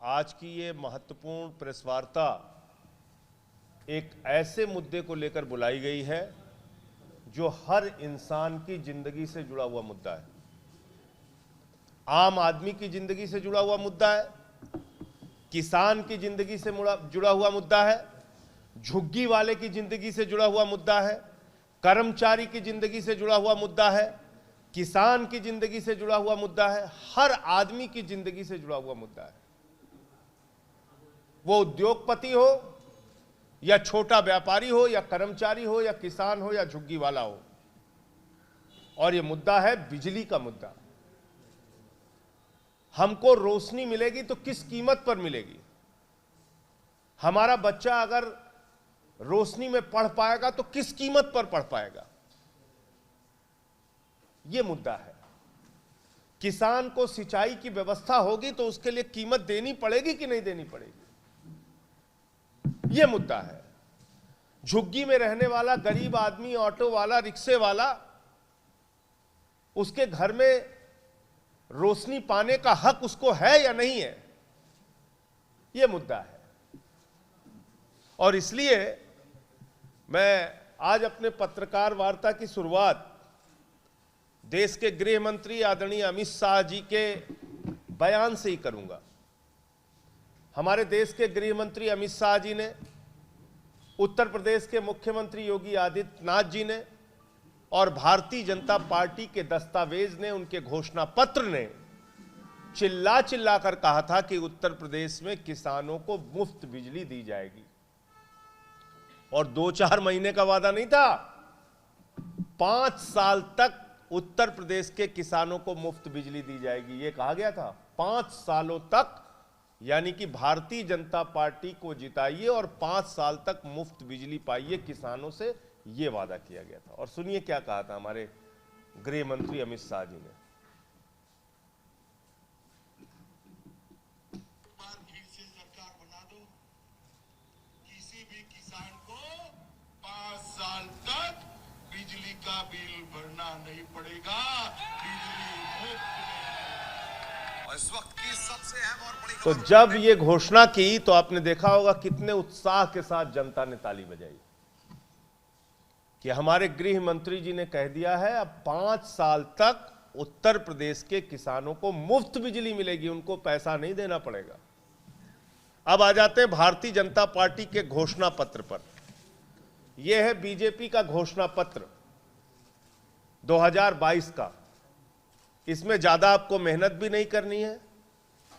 आज की ये महत्वपूर्ण प्रेस वार्ता एक ऐसे मुद्दे को लेकर बुलाई गई है जो हर इंसान की जिंदगी से जुड़ा हुआ मुद्दा है, आम आदमी की जिंदगी से जुड़ा हुआ मुद्दा है, किसान की जिंदगी से जुड़ा हुआ मुद्दा है, झुग्गी वाले की जिंदगी से जुड़ा हुआ मुद्दा है, कर्मचारी की जिंदगी से जुड़ा हुआ मुद्दा है, किसान की जिंदगी से जुड़ा हुआ मुद्दा है, हर आदमी की जिंदगी से जुड़ा हुआ मुद्दा है। वो उद्योगपति हो या छोटा व्यापारी हो या कर्मचारी हो या किसान हो या झुग्गी वाला हो। और ये मुद्दा है बिजली का मुद्दा। हमको रोशनी मिलेगी तो किस कीमत पर मिलेगी? हमारा बच्चा अगर रोशनी में पढ़ पाएगा तो किस कीमत पर पढ़ पाएगा? यह मुद्दा है। किसान को सिंचाई की व्यवस्था होगी तो उसके लिए कीमत देनी पड़ेगी कि नहीं देनी पड़ेगी? यह मुद्दा है। झुग्गी में रहने वाला गरीब आदमी, ऑटो वाला, रिक्शे वाला, उसके घर में रोशनी पाने का हक उसको है या नहीं है? यह मुद्दा है। और इसलिए मैं आज अपने पत्रकार वार्ता की शुरुआत देश के गृह मंत्री आदरणीय अमित शाह जी के बयान से ही करूंगा। हमारे देश के गृह मंत्री अमित शाह जी ने, उत्तर प्रदेश के मुख्यमंत्री योगी आदित्यनाथ जी ने और भारतीय जनता पार्टी के दस्तावेज ने, उनके घोषणा पत्र ने चिल्ला चिल्ला कर कहा था कि उत्तर प्रदेश में किसानों को मुफ्त बिजली दी जाएगी। और 2-4 महीने का वादा नहीं था, 5 साल तक उत्तर प्रदेश के किसानों को मुफ्त बिजली दी जाएगी, यह कहा गया था। 5 सालों तक, यानी कि भारतीय जनता पार्टी को जिताइए और 5 साल तक मुफ्त बिजली पाइए किसानों से, यह वादा किया गया था। और सुनिए क्या कहा था हमारे गृह मंत्री अमित शाह जी ने। फिर से सरकार बना दो, किसी भी किसान को 5 साल तक बिजली का बिल भरना नहीं पड़ेगा, बिजली मुफ्त। इस वक्त की सबसे अहम और बड़ी तो जब ये घोषणा की तो आपने देखा होगा कितने उत्साह के साथ जनता ने ताली बजाई कि हमारे गृह मंत्री जी ने कह दिया है अब 5 साल तक उत्तर प्रदेश के किसानों को मुफ्त बिजली मिलेगी, उनको पैसा नहीं देना पड़ेगा। अब आ जाते हैं भारतीय जनता पार्टी के घोषणा पत्र पर। यह है बीजेपी का घोषणा पत्र 2022 का। इसमें ज्यादा आपको मेहनत भी नहीं करनी है।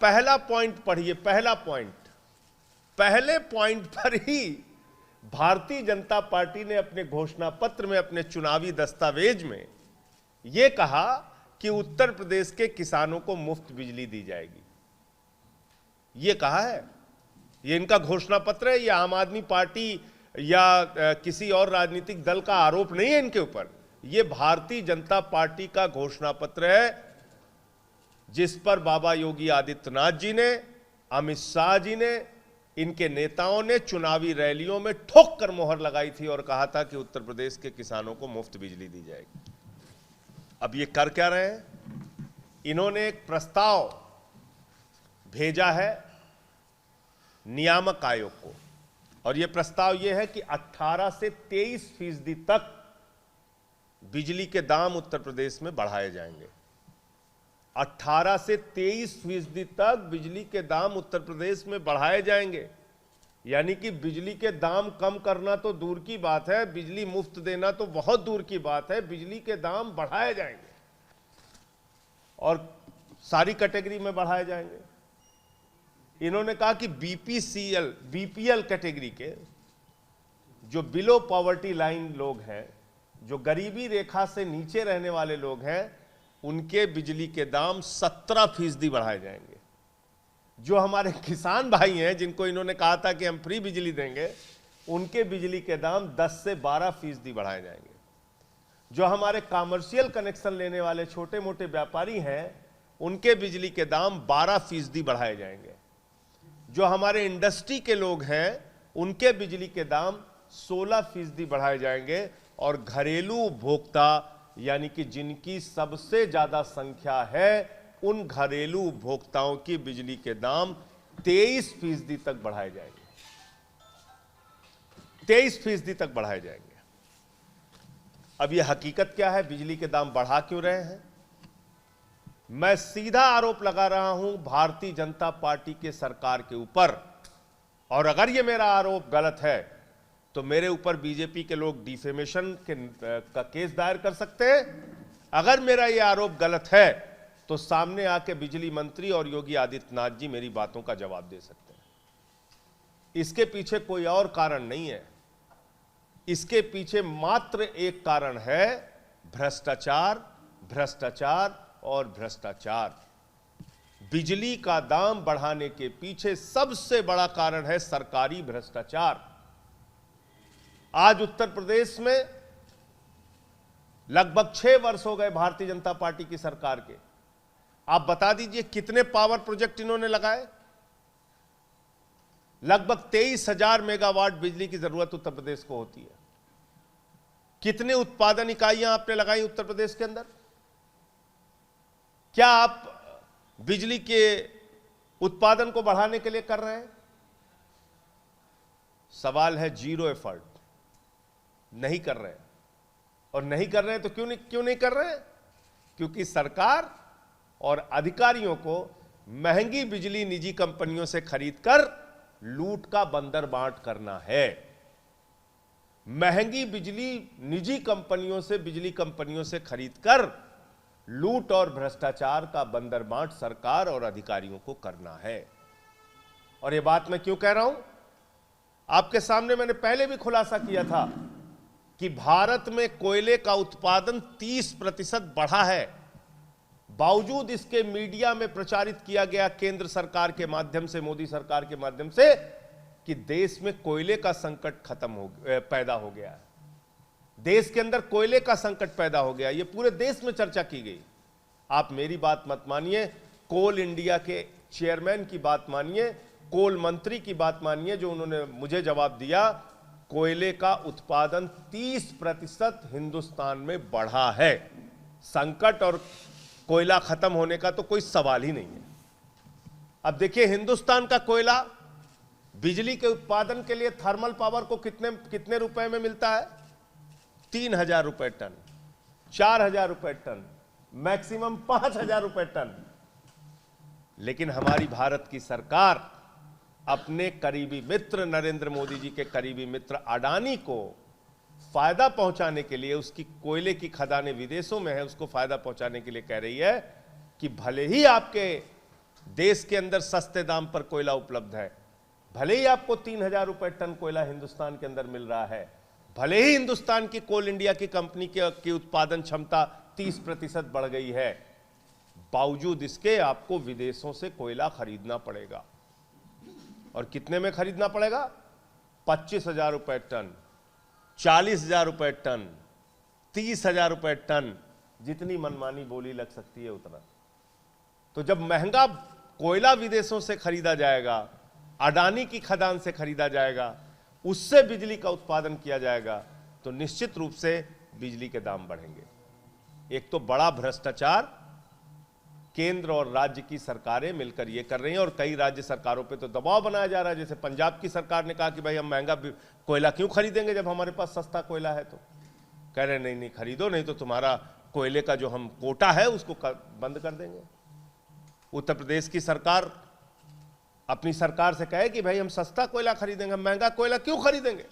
पहला पॉइंट पढ़िए, पहला पॉइंट। पहले पॉइंट पर ही भारतीय जनता पार्टी ने अपने घोषणा पत्र में, अपने चुनावी दस्तावेज में यह कहा कि उत्तर प्रदेश के किसानों को मुफ्त बिजली दी जाएगी। यह कहा है, यह इनका घोषणा पत्र है। यह आम आदमी पार्टी या किसी और राजनीतिक दल का आरोप नहीं है इनके ऊपर। यह भारतीय जनता पार्टी का घोषणा पत्र है जिस पर बाबा योगी आदित्यनाथ जी ने, अमित शाह जी ने, इनके नेताओं ने चुनावी रैलियों में ठोक कर मोहर लगाई थी और कहा था कि उत्तर प्रदेश के किसानों को मुफ्त बिजली दी जाएगी। अब ये कर क्या रहे हैं? इन्होंने एक प्रस्ताव भेजा है नियामक आयोग को, और यह प्रस्ताव यह है कि 18 से 23% तक बिजली के दाम उत्तर प्रदेश में बढ़ाए जाएंगे। 18 से 23% तक बिजली के दाम उत्तर प्रदेश में बढ़ाए जाएंगे। यानी कि बिजली के दाम कम करना तो दूर की बात है, बिजली मुफ्त देना तो बहुत दूर की बात है, बिजली के दाम बढ़ाए जाएंगे और सारी कैटेगरी में बढ़ाए जाएंगे। इन्होंने कहा कि बीपीएल कैटेगरी के जो बिलो पॉवर्टी लाइन लोग हैं, जो गरीबी रेखा से नीचे रहने वाले लोग हैं, उनके बिजली के दाम 17% बढ़ाए जाएंगे। जो हमारे किसान भाई हैं, जिनको इन्होंने कहा था कि हम फ्री बिजली देंगे, उनके बिजली के दाम 10 से 12% बढ़ाए जाएंगे। जो हमारे कमर्शियल कनेक्शन लेने वाले छोटे मोटे व्यापारी हैं, उनके बिजली के दाम 12% बढ़ाए जाएंगे। जो हमारे इंडस्ट्री के लोग हैं, उनके बिजली के दाम 16% बढ़ाए जाएंगे। और घरेलू उपभोक्ता, यानी कि जिनकी सबसे ज्यादा संख्या है, उन घरेलू उपभोक्ताओं की बिजली के दाम 23% तक बढ़ाए जाएंगे। 23% तक बढ़ाए जाएंगे। अब यह हकीकत क्या है, बिजली के दाम बढ़ा क्यों रहे हैं? मैं सीधा आरोप लगा रहा हूं भारतीय जनता पार्टी के सरकार के ऊपर, और अगर यह मेरा आरोप गलत है तो मेरे ऊपर बीजेपी के लोग डिफेमेशन का केस दायर कर सकते हैं। अगर मेरा यह आरोप गलत है तो सामने आके बिजली मंत्री और योगी आदित्यनाथ जी मेरी बातों का जवाब दे सकते हैं। इसके पीछे कोई और कारण नहीं है, इसके पीछे मात्र एक कारण है, भ्रष्टाचार, भ्रष्टाचार और भ्रष्टाचार। बिजली का दाम बढ़ाने के पीछे सबसे बड़ा कारण है सरकारी भ्रष्टाचार। आज उत्तर प्रदेश में लगभग 6 वर्ष हो गए भारतीय जनता पार्टी की सरकार के। आप बता दीजिए कितने पावर प्रोजेक्ट इन्होंने लगाए? लगभग 23,000 मेगावाट बिजली की जरूरत उत्तर प्रदेश को होती है। कितने उत्पादन इकाइयां आपने लगाई उत्तर प्रदेश के अंदर? क्या आप बिजली के उत्पादन को बढ़ाने के लिए कर रहे हैं? सवाल है जीरो एफर्ट। नहीं कर रहे हैं। और नहीं कर रहे हैं तो क्यों नहीं कर रहे हैं? क्योंकि सरकार और अधिकारियों को महंगी बिजली निजी कंपनियों से खरीदकर लूट का बंदर बांट करना है। महंगी बिजली निजी कंपनियों से, बिजली कंपनियों से खरीदकर लूट और भ्रष्टाचार का बंदर बांट सरकार और अधिकारियों को करना है। और यह बात मैं क्यों कह रहा हूं? आपके सामने मैंने पहले भी खुलासा किया था कि भारत में कोयले का उत्पादन 30% बढ़ा है। बावजूद इसके मीडिया में प्रचारित किया गया केंद्र सरकार के माध्यम से, मोदी सरकार के माध्यम से, कि देश में कोयले का संकट पैदा हो गया है। देश के अंदर कोयले का संकट पैदा हो गया, ये पूरे देश में चर्चा की गई। आप मेरी बात मत मानिए, कोल इंडिया के चेयरमैन की बात मानिए, कोल मंत्री की बात मानिए, जो उन्होंने मुझे जवाब दिया, कोयले का उत्पादन 30% हिंदुस्तान में बढ़ा है। संकट और कोयला खत्म होने का तो कोई सवाल ही नहीं है। अब देखिए, हिंदुस्तान का कोयला बिजली के उत्पादन के लिए थर्मल पावर को कितने रुपए में मिलता है? 3,000 रुपए टन, 4,000 रुपए टन, मैक्सिमम 5,000 रुपए टन। लेकिन हमारी भारत की सरकार अपने करीबी मित्र, नरेंद्र मोदी जी के करीबी मित्र अडानी को फायदा पहुंचाने के लिए, उसकी कोयले की खदानें विदेशों में है, उसको फायदा पहुंचाने के लिए कह रही है कि भले ही आपके देश के अंदर सस्ते दाम पर कोयला उपलब्ध है, भले ही आपको 3,000 रुपए टन कोयला हिंदुस्तान के अंदर मिल रहा है, भले ही हिंदुस्तान की कोल इंडिया की कंपनी की उत्पादन क्षमता 30% बढ़ गई है, बावजूद इसके आपको विदेशों से कोयला खरीदना पड़ेगा। और कितने में खरीदना पड़ेगा? 25,000 रुपए टन, 40,000 रुपए टन, 30,000 रुपए टन, जितनी मनमानी बोली लग सकती है उतना। तो जब महंगा कोयला विदेशों से खरीदा जाएगा, अडानी की खदान से खरीदा जाएगा, उससे बिजली का उत्पादन किया जाएगा, तो निश्चित रूप से बिजली के दाम बढ़ेंगे। एक तो बड़ा भ्रष्टाचार केंद्र और राज्य की सरकारें मिलकर ये कर रही हैं, और कई राज्य सरकारों पे तो दबाव बनाया जा रहा है। जैसे पंजाब की सरकार ने कहा कि भाई हम महंगा कोयला क्यों खरीदेंगे जब हमारे पास सस्ता कोयला है। तो कह रहे नहीं खरीदो, नहीं तो तुम्हारा कोयले का जो हम कोटा है उसको बंद कर देंगे। उत्तर प्रदेश की सरकार अपनी सरकार से कहे कि भाई हम सस्ता कोयला खरीदेंगे, महंगा कोयला क्यों खरीदेंगे?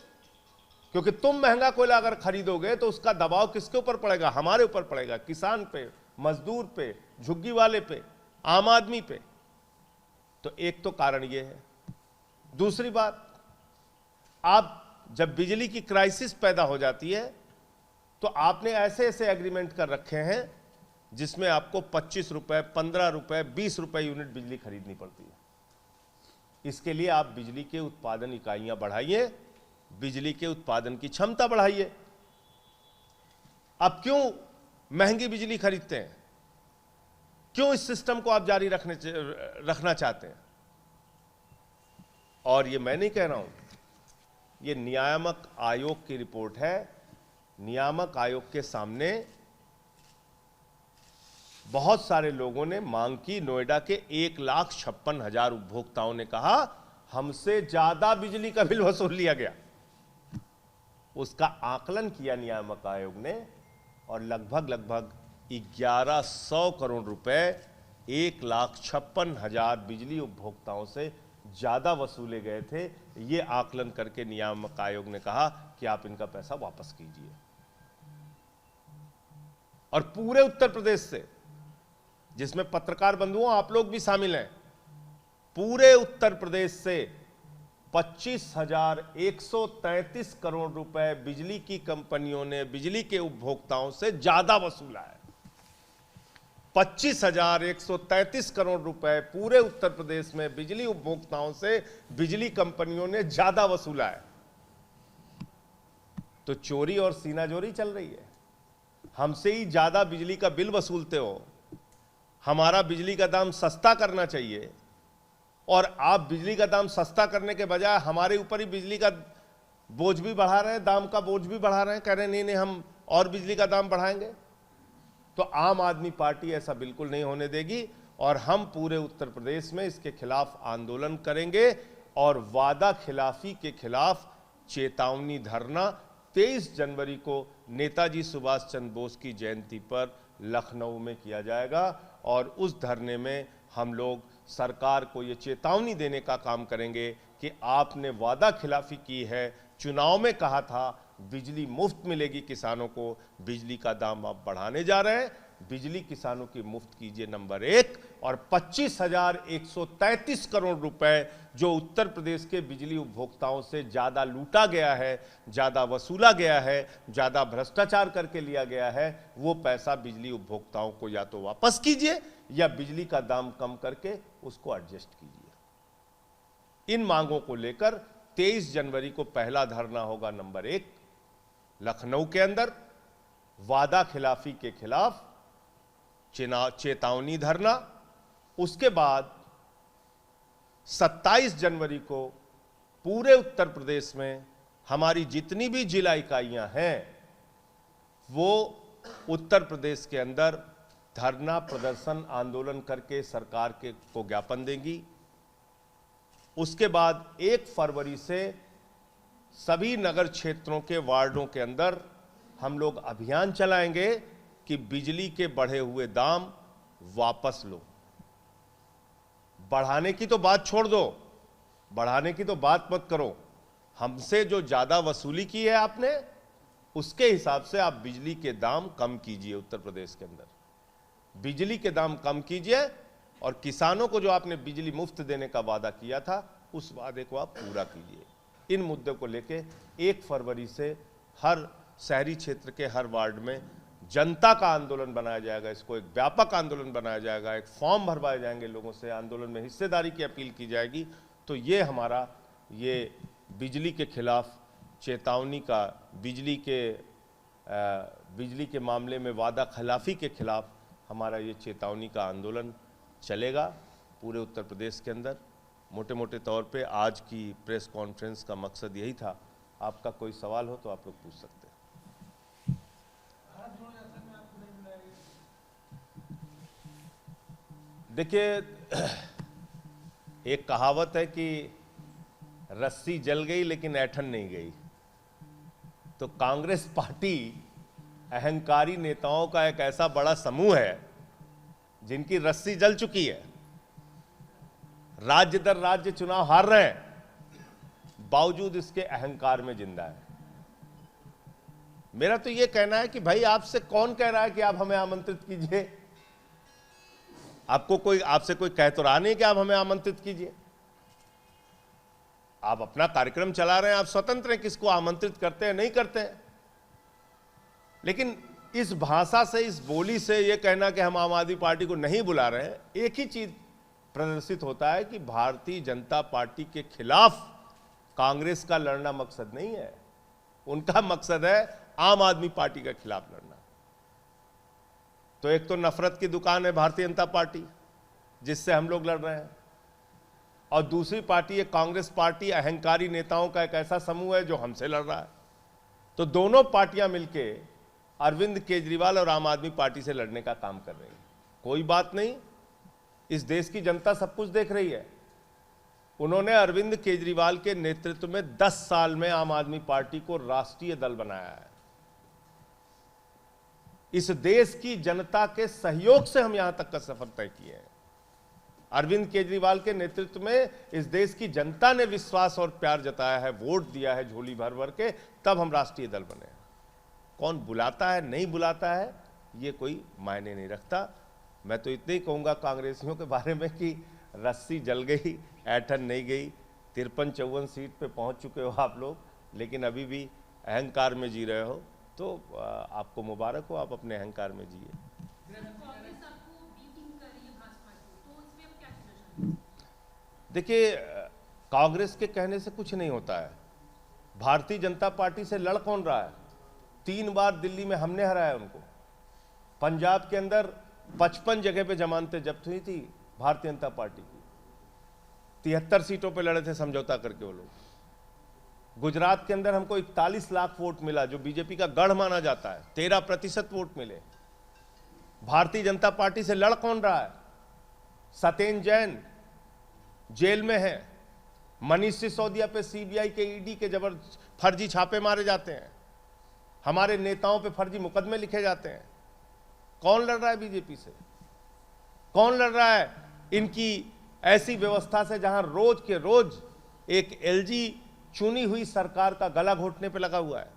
क्योंकि तुम महंगा कोयला अगर खरीदोगे तो उसका दबाव किसके ऊपर पड़ेगा? हमारे ऊपर पड़ेगा, किसान पे, मजदूर पे, झुग्गी वाले पे, आम आदमी पे। तो एक तो कारण यह है। दूसरी बात, आप जब बिजली की क्राइसिस पैदा हो जाती है तो आपने ऐसे ऐसे एग्रीमेंट कर रखे हैं जिसमें आपको 25 रुपए, 15 रुपए, 20 रुपए यूनिट बिजली खरीदनी पड़ती है। इसके लिए आप बिजली के उत्पादन इकाइयां बढ़ाइए, बिजली के उत्पादन की क्षमता बढ़ाइए। अब क्यों महंगी बिजली खरीदते हैं? क्यों इस सिस्टम को आप जारी रखना चाहते हैं? और ये मैं नहीं कह रहा हूं, ये नियामक आयोग की रिपोर्ट है। नियामक आयोग के सामने बहुत सारे लोगों ने मांग की। नोएडा के 1,56,000 उपभोक्ताओं ने कहा हमसे ज्यादा बिजली का बिल वसूल लिया गया। उसका आकलन किया नियामक आयोग ने और लगभग 1100 करोड़ रुपए 1,56,000 बिजली उपभोक्ताओं से ज्यादा वसूले गए थे। यह आकलन करके नियामक आयोग ने कहा कि आप इनका पैसा वापस कीजिए। और पूरे उत्तर प्रदेश से, जिसमें पत्रकार बंधुओं आप लोग भी शामिल हैं, पूरे उत्तर प्रदेश से 25,133 करोड़ रुपए बिजली की कंपनियों ने बिजली के उपभोक्ताओं से ज्यादा वसूला है। 25,133 करोड़ रुपए पूरे उत्तर प्रदेश में बिजली उपभोक्ताओं से बिजली कंपनियों ने ज्यादा वसूला है। तो चोरी और सीनाजोरी चल रही है। हमसे ही ज्यादा बिजली का बिल वसूलते हो, हमारा बिजली का दाम सस्ता करना चाहिए और आप बिजली का दाम सस्ता करने के बजाय हमारे ऊपर ही बिजली का बोझ भी बढ़ा रहे हैं, दाम का बोझ भी बढ़ा रहे हैं, कह रहे हैं नहीं हम और बिजली का दाम बढ़ाएंगे। तो आम आदमी पार्टी ऐसा बिल्कुल नहीं होने देगी और हम पूरे उत्तर प्रदेश में इसके खिलाफ आंदोलन करेंगे और वादा खिलाफी के खिलाफ चेतावनी धरना 23 जनवरी को नेताजी सुभाष चंद्र बोस की जयंती पर लखनऊ में किया जाएगा। और उस धरने में हम लोग सरकार को ये चेतावनी देने का काम करेंगे कि आपने वादा खिलाफी की है, चुनाव में कहा था बिजली मुफ्त मिलेगी किसानों को, बिजली का दाम आप बढ़ाने जा रहे हैं। बिजली किसानों की मुफ्त कीजिए नंबर 1, और 25,133 करोड़ रुपए जो उत्तर प्रदेश के बिजली उपभोक्ताओं से ज्यादा लूटा गया है, ज्यादा वसूला गया है, ज्यादा भ्रष्टाचार करके लिया गया है, वो पैसा बिजली उपभोक्ताओं को या तो वापस कीजिए या बिजली का दाम कम करके उसको एडजस्ट कीजिए। इन मांगों को लेकर 23 जनवरी को पहला धरना होगा नंबर 1 लखनऊ के अंदर, वादा खिलाफी के खिलाफ चेतावनी धरना। उसके बाद 27 जनवरी को पूरे उत्तर प्रदेश में हमारी जितनी भी जिला इकाइयां हैं वो उत्तर प्रदेश के अंदर धरना प्रदर्शन आंदोलन करके सरकार को ज्ञापन देंगी। उसके बाद 1 फरवरी से सभी नगर क्षेत्रों के वार्डों के अंदर हम लोग अभियान चलाएंगे कि बिजली के बढ़े हुए दाम वापस लो। बढ़ाने की तो बात छोड़ दो, बढ़ाने की तो बात मत करो। हमसे जो ज्यादा वसूली की है आपने, उसके हिसाब से आप बिजली के दाम कम कीजिए। उत्तर प्रदेश के अंदर बिजली के दाम कम कीजिए और किसानों को जो आपने बिजली मुफ्त देने का वादा किया था उस वादे को आप पूरा कीजिए। इन मुद्दों को लेके 1 फरवरी से हर शहरी क्षेत्र के हर वार्ड में जनता का आंदोलन बनाया जाएगा। इसको एक व्यापक आंदोलन बनाया जाएगा, एक फॉर्म भरवाए जाएंगे, लोगों से आंदोलन में हिस्सेदारी की अपील की जाएगी। तो ये हमारा ये बिजली के खिलाफ चेतावनी का, बिजली के मामले में वादा खिलाफी के खिलाफ हमारा ये चेतावनी का आंदोलन चलेगा पूरे उत्तर प्रदेश के अंदर। मोटे मोटे तौर पे आज की प्रेस कॉन्फ्रेंस का मकसद यही था। आपका कोई सवाल हो तो आप लोग पूछ सकते हैं। देखिए, एक कहावत है कि रस्सी जल गई लेकिन ऐठन नहीं गई। तो कांग्रेस पार्टी अहंकारी नेताओं का एक ऐसा बड़ा समूह है जिनकी रस्सी जल चुकी है, राज्य दर राज्य चुनाव हार रहे हैं, बावजूद इसके अहंकार में जिंदा है। मेरा तो यह कहना है कि भाई आपसे कौन कह रहा है कि आप हमें आमंत्रित कीजिए? आपसे कोई कह तो रहा नहीं कि आप हमें आमंत्रित कीजिए। आप अपना कार्यक्रम चला रहे हैं, आप स्वतंत्र हैं किसको आमंत्रित करते हैं नहीं करते हैं। लेकिन इस भाषा से, इस बोली से यह कहना कि हम आम आदमी पार्टी को नहीं बुला रहे हैं, एक ही चीज प्रदर्शित होता है कि भारतीय जनता पार्टी के खिलाफ कांग्रेस का लड़ना मकसद नहीं है। उनका मकसद है आम आदमी पार्टी के खिलाफ लड़ना। तो एक तो नफरत की दुकान है भारतीय जनता पार्टी, जिससे हम लोग लड़ रहे हैं, और दूसरी पार्टी है कांग्रेस पार्टी, अहंकारी नेताओं का एक ऐसा समूह है जो हमसे लड़ रहा है। तो दोनों पार्टियां मिलके अरविंद केजरीवाल और आम आदमी पार्टी से लड़ने का काम कर रही हैं। कोई बात नहीं, इस देश की जनता सब कुछ देख रही है। उन्होंने अरविंद केजरीवाल के नेतृत्व में 10 साल में आम आदमी पार्टी को राष्ट्रीय दल बनाया है। इस देश की जनता के सहयोग से हम यहां तक का सफर तय किए हैं। अरविंद केजरीवाल के नेतृत्व में इस देश की जनता ने विश्वास और प्यार जताया है, वोट दिया है झोली भर भर के, तब हम राष्ट्रीय दल बने हैं। कौन बुलाता है नहीं बुलाता है ये कोई मायने नहीं रखता। मैं तो इतना ही कहूंगा कांग्रेसियों के बारे में कि रस्सी जल गई, ऐठन नहीं गई। 53-54 सीट पे पहुंच चुके हो आप लोग, लेकिन अभी भी अहंकार में जी रहे हो, तो आपको मुबारक हो, आप अपने अहंकार में जिए। देखिए, कांग्रेस के कहने से कुछ नहीं होता है। भारतीय जनता पार्टी से लड़ कौन रहा है? 3 बार दिल्ली में हमने हराया उनको। पंजाब के अंदर 55 जगह पे जमानतें जब्त हुई थी भारतीय जनता पार्टी की। 73 सीटों पे लड़े थे समझौता करके वो लोग। गुजरात के अंदर हमको 41 लाख वोट मिला, जो बीजेपी का गढ़ माना जाता है। 13% वोट मिले। भारतीय जनता पार्टी से लड़ कौन रहा है? सत्येंद्र जैन जेल में है। मनीष सिसोदिया पे सीबीआई के ईडी के फर्जी छापे मारे जाते हैं। हमारे नेताओं पे फर्जी मुकदमे लिखे जाते हैं। कौन लड़ रहा है बीजेपी से? कौन लड़ रहा है इनकी ऐसी व्यवस्था से जहां रोज के रोज एक एलजी चुनी हुई सरकार का गला घोटने पे लगा हुआ है?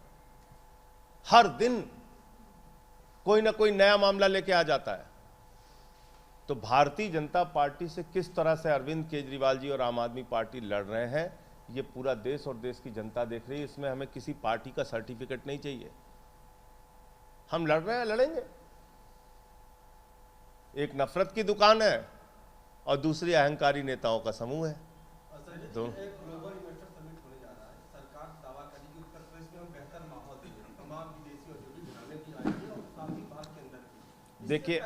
हर दिन कोई ना कोई नया मामला लेके आ जाता है। तो भारतीय जनता पार्टी से किस तरह से अरविंद केजरीवाल जी और आम आदमी पार्टी लड़ रहे हैं, ये पूरा देश और देश की जनता देख रही है। इसमें हमें किसी पार्टी का सर्टिफिकेट नहीं चाहिए। हम लड़ रहे हैं, लड़ेंगे। एक नफरत की दुकान है और दूसरी अहंकारी नेताओं का समूह है। तो देखिए,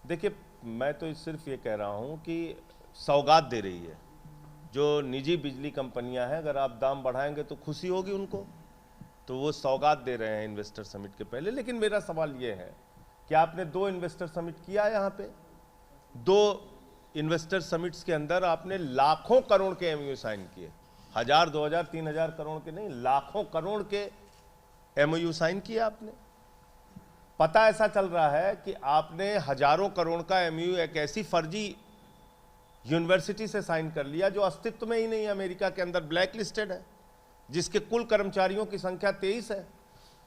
देखिए, मैं तो सिर्फ ये कह रहा हूं कि सौगात दे रही है। जो निजी बिजली कंपनियां हैं, अगर आप दाम बढ़ाएंगे तो खुशी होगी उनको, तो वो सौगात दे रहे हैं इन्वेस्टर समिट के पहले। लेकिन मेरा सवाल ये है कि आपने 2 इन्वेस्टर समिट किया यहाँ पे। 2 इन्वेस्टर समिट्स के अंदर आपने लाखों करोड़ के एमओयू साइन किए। 1000, 2000, 3000 करोड़ के नहीं, लाखों करोड़ के एमओयू साइन किए आपने। पता ऐसा चल रहा है कि आपने हजारों करोड़ का एमओयू एक ऐसी फर्जी यूनिवर्सिटी से साइन कर लिया जो अस्तित्व में ही नहीं है, अमेरिका के अंदर ब्लैक लिस्टेड है, जिसके कुल कर्मचारियों की संख्या 23 है।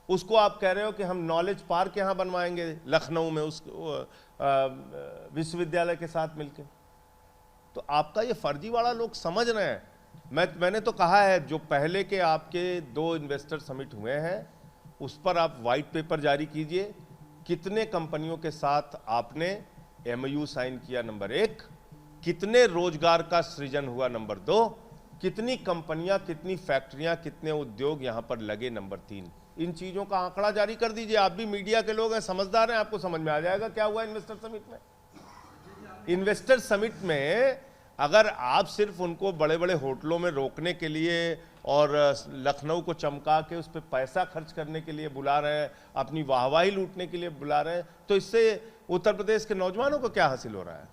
उसको आप कह रहे हो कि हम नॉलेज पार्क यहां बनवाएंगे लखनऊ में, उस विश्वविद्यालय के साथ मिलकर। तो आपका ये फर्जीवाड़ा लोग समझ रहे हैं। मैंने तो कहा है, जो पहले के आपके 2 इन्वेस्टर समिट हुए हैं उस पर आप व्हाइट पेपर जारी कीजिए। कितने कंपनियों के साथ आपने एमओयू साइन किया, नंबर 1। कितने रोजगार का सृजन हुआ, नंबर 2। कितनी कंपनियां, कितनी फैक्ट्रियां, कितने उद्योग यहां पर लगे, नंबर 3। इन चीजों का आंकड़ा जारी कर दीजिए। आप भी मीडिया के लोग हैं, समझदार हैं, आपको समझ में आ जाएगा क्या हुआ इन्वेस्टर समिट में। इन्वेस्टर समिट में अगर आप सिर्फ उनको बड़े बड़े होटलों में रोकने के लिए और लखनऊ को चमका के उस पर पैसा खर्च करने के लिए बुला रहे हैं, अपनी वाहवाही लूटने के लिए बुला रहे हैं, तो इससे उत्तर प्रदेश के नौजवानों को क्या हासिल हो रहा है?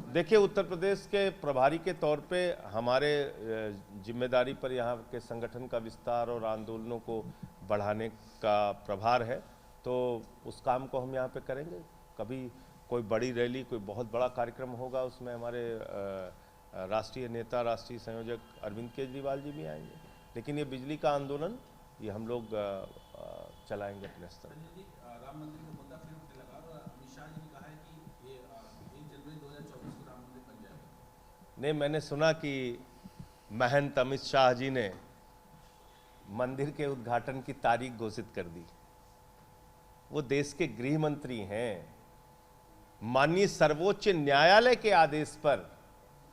देखिए, उत्तर प्रदेश के प्रभारी के तौर पे हमारे जिम्मेदारी पर यहाँ के संगठन का विस्तार और आंदोलनों को बढ़ाने का प्रभार है। तो उस काम को हम यहाँ पे करेंगे। कभी कोई बड़ी रैली, कोई बहुत बड़ा कार्यक्रम होगा, उसमें हमारे राष्ट्रीय नेता, राष्ट्रीय संयोजक अरविंद केजरीवाल जी भी आएंगे। लेकिन ये बिजली का आंदोलन ये हम लोग चलाएंगे अपने स्तर पर। राम मंदिर का मुद्दा फिर उठने लगा और अमित शाह जी ने कहा है कि ये 1 जनवरी 2024 को राम मंदिर बन जाएगा। नहीं, मैंने सुना कि महंत अमित शाह जी ने मंदिर के उद्घाटन की तारीख घोषित कर दी। वो देश के गृह मंत्री हैं। माननीय सर्वोच्च न्यायालय के आदेश पर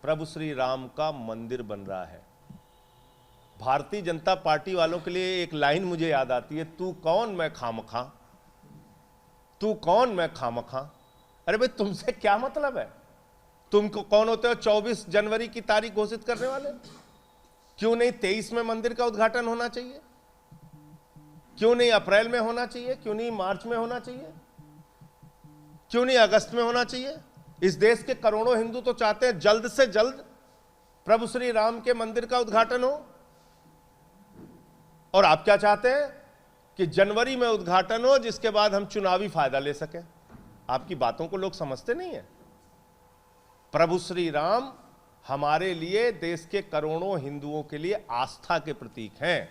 प्रभु श्री राम का मंदिर बन रहा है। भारतीय जनता पार्टी वालों के लिए एक लाइन मुझे याद आती है, तू कौन मैं खामखा, तू कौन मैं खामखा। अरे भाई तुमसे क्या मतलब है? तुम कौन होते हो 24 जनवरी की तारीख घोषित करने वाले? क्यों नहीं 23 में मंदिर का उद्घाटन होना चाहिए? क्यों नहीं अप्रैल में होना चाहिए? क्यों नहीं मार्च में होना चाहिए? क्यों नहीं अगस्त में होना चाहिए? इस देश के करोड़ों हिंदू तो चाहते हैं जल्द से जल्द प्रभु श्री राम के मंदिर का उद्घाटन हो, और आप क्या चाहते हैं कि जनवरी में उद्घाटन हो जिसके बाद हम चुनावी फायदा ले सकें। आपकी बातों को लोग समझते नहीं है। प्रभु श्री राम हमारे लिए, देश के करोड़ों हिंदुओं के लिए आस्था के प्रतीक हैं।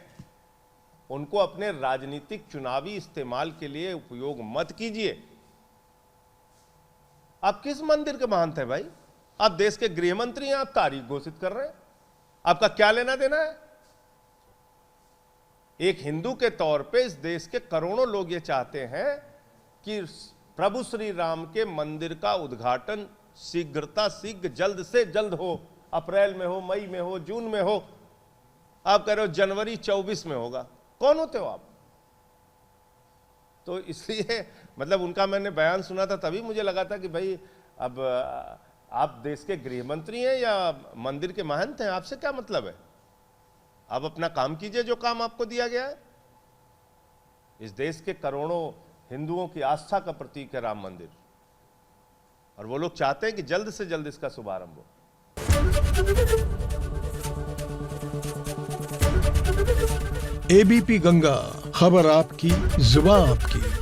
उनको अपने राजनीतिक चुनावी इस्तेमाल के लिए उपयोग मत कीजिए। आप किस मंदिर के महंत हैं भाई? आप देश के गृह मंत्री हैं, आप तारीख घोषित कर रहे हैं। आपका क्या लेना देना है? एक हिंदू के तौर पे इस देश के करोड़ों लोग ये चाहते हैं कि प्रभु श्री राम के मंदिर का उद्घाटन शीघ्र जल्द से जल्द हो। अप्रैल में हो, मई में हो, जून में हो। आप कह रहे हो जनवरी 24 में होगा। कौन होते हो आप? तो इसलिए मतलब उनका मैंने बयान सुना था, तभी मुझे लगा था कि भाई अब आप देश के गृह मंत्री हैं या मंदिर के महंत हैं, आपसे क्या मतलब है? आप अपना काम कीजिए जो काम आपको दिया गया है। इस देश के करोड़ों हिंदुओं की आस्था का प्रतीक है राम मंदिर, और वो लोग चाहते हैं कि जल्द से जल्द इसका शुभारंभ हो। एबीपी गंगा, खबर आपकी, जुबान आपकी।